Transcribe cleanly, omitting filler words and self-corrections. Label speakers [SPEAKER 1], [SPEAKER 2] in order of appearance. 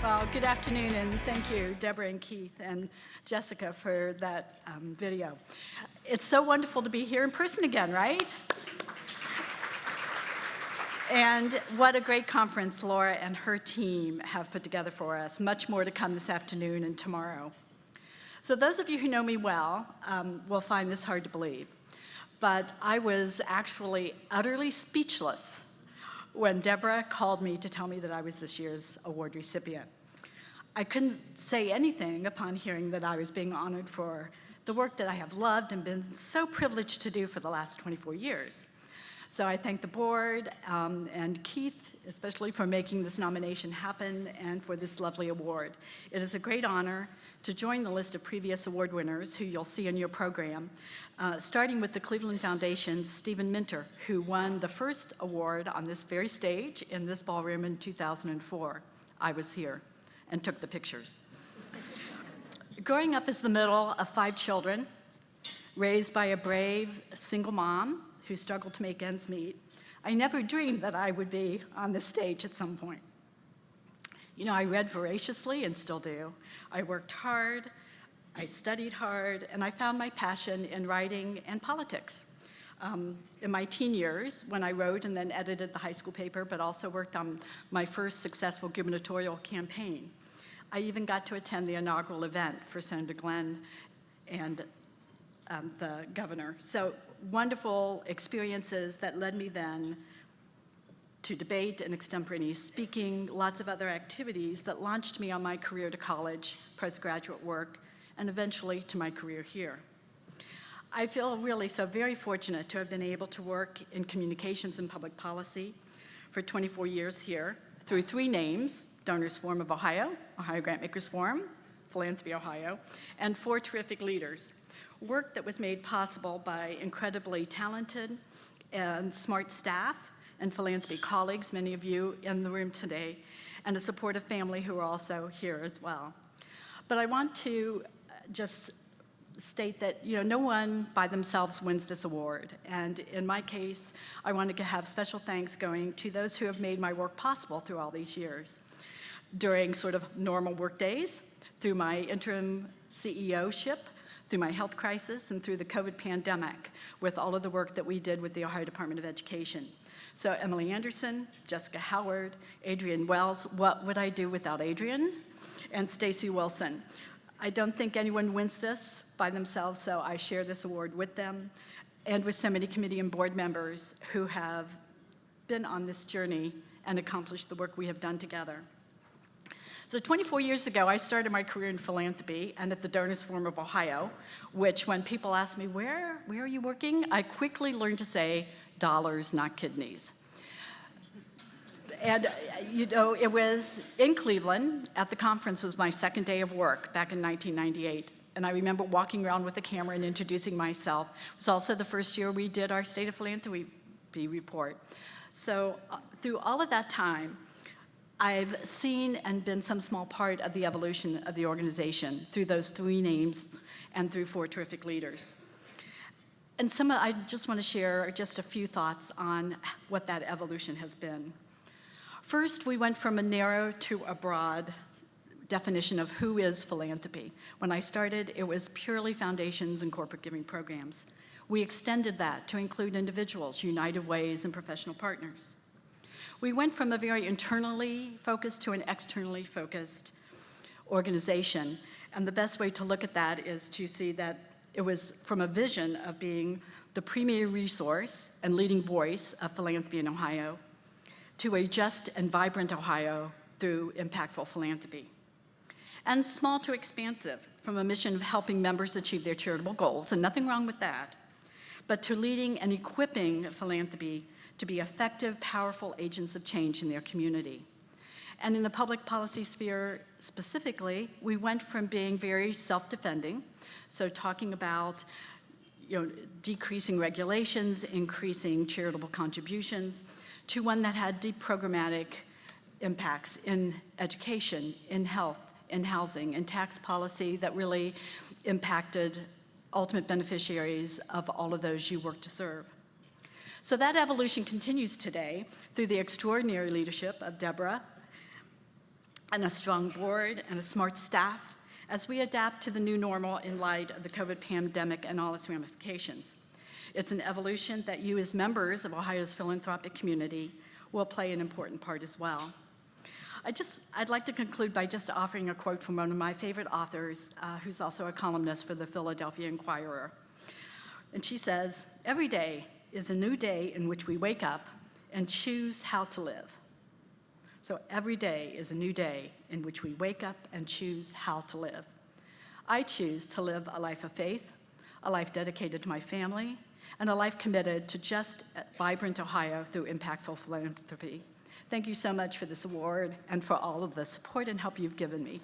[SPEAKER 1] Well, good afternoon, and thank you, Deborah and Keith and Jessica, for that video. It's so wonderful to be here in person again, right? And what a great conference Laura and her team have put together for us. Much more to come this afternoon and tomorrow. So those of you who know me well will find this hard to believe. But I was actually utterly speechless when Deborah called me to tell me that I was this year's award recipient. I couldn't say anything upon hearing that I was being honored for the work that I have loved and been so privileged to do for the last 24 years. So I thank the board and Keith, especially for making this nomination happen and for this lovely award. It is a great honor to join the list of previous award winners who you'll see in your program, starting with the Cleveland Foundation's Stephen Minter, who won the first award on this very stage in this ballroom in 2004. I was here and took the pictures. Growing up as the middle of 5 children, raised by a brave single mom who struggled to make ends meet, I never dreamed that I would be on this stage at some point. You know, I read voraciously and still do. I worked hard, I studied hard, and I found my passion in writing and politics. In my teen years, when I wrote and then edited the high school paper, but also worked on my first successful gubernatorial campaign, I even got to attend the inaugural event for Senator Glenn and the governor. So wonderful experiences that led me then to debate and extemporaneous speaking, lots of other activities that launched me on my career to college, postgraduate work, and eventually to my career here. I feel really so very fortunate to have been able to work in communications and public policy for 24 years here through 3 names: Donors Forum of Ohio, Ohio Grantmakers Forum, Philanthropy Ohio, and 4 terrific leaders. Work that was made possible by incredibly talented and smart staff and philanthropy colleagues, many of you in the room today, and a supportive family who are also here as well. But I want to just state that no one by themselves wins this award. And in my case, I wanted to have special thanks going to those who have made my work possible through all these years. During sort of normal work days, through my interim CEO-ship, through my health crisis, and through the COVID pandemic, with all of the work that we did with the Ohio Department of Education. So Emily Anderson, Jessica Howard, Adrienne Wells, what would I do without Adrienne? And Stacy Wilson. I don't think anyone wins this by themselves, so I share this award with them and with so many committee and board members who have been on this journey and accomplished the work we have done together. So 24 years ago, I started my career in philanthropy and at the Donors Forum of Ohio, which when people ask me, where are you working? I quickly learned to say, dollars, not kidneys. And it was in Cleveland. At the conference was my second day of work back in 1998. And I remember walking around with the camera and introducing myself. It was also the first year we did our State of Philanthropy report. So through all of that time, I've seen and been some small part of the evolution of the organization through those 3 names and through 4 terrific leaders. And I just want to share just a few thoughts on what that evolution has been. First, we went from a narrow to a broad definition of who is philanthropy. When I started, it was purely foundations and corporate giving programs. We extended that to include individuals, United Ways, and professional partners. We went from a very internally focused to an externally focused organization. And the best way to look at that is to see that it was from a vision of being the premier resource and leading voice of philanthropy in Ohio to a just and vibrant Ohio through impactful philanthropy. And small to expansive, from a mission of helping members achieve their charitable goals, and nothing wrong with that, but to leading and equipping philanthropy to be effective, powerful agents of change in their community. And in the public policy sphere specifically, we went from being very self-defending, so talking about decreasing regulations, increasing charitable contributions, to one that had deep programmatic impacts in education, in health, in housing, in tax policy that really impacted ultimate beneficiaries of all of those you work to serve. So that evolution continues today through the extraordinary leadership of Deborah and a strong board and a smart staff as we adapt to the new normal in light of the COVID pandemic and all its ramifications. It's an evolution that you as members of Ohio's philanthropic community will play an important part as well. I'd like to conclude by just offering a quote from one of my favorite authors, who's also a columnist for the Philadelphia Inquirer. And she says, "Every day is a new day in which we wake up and choose how to live." So every day is a new day in which we wake up and choose how to live. I choose to live a life of faith, a life dedicated to my family, and a life committed to just vibrant Ohio through impactful philanthropy. Thank you so much for this award and for all of the support and help you've given me.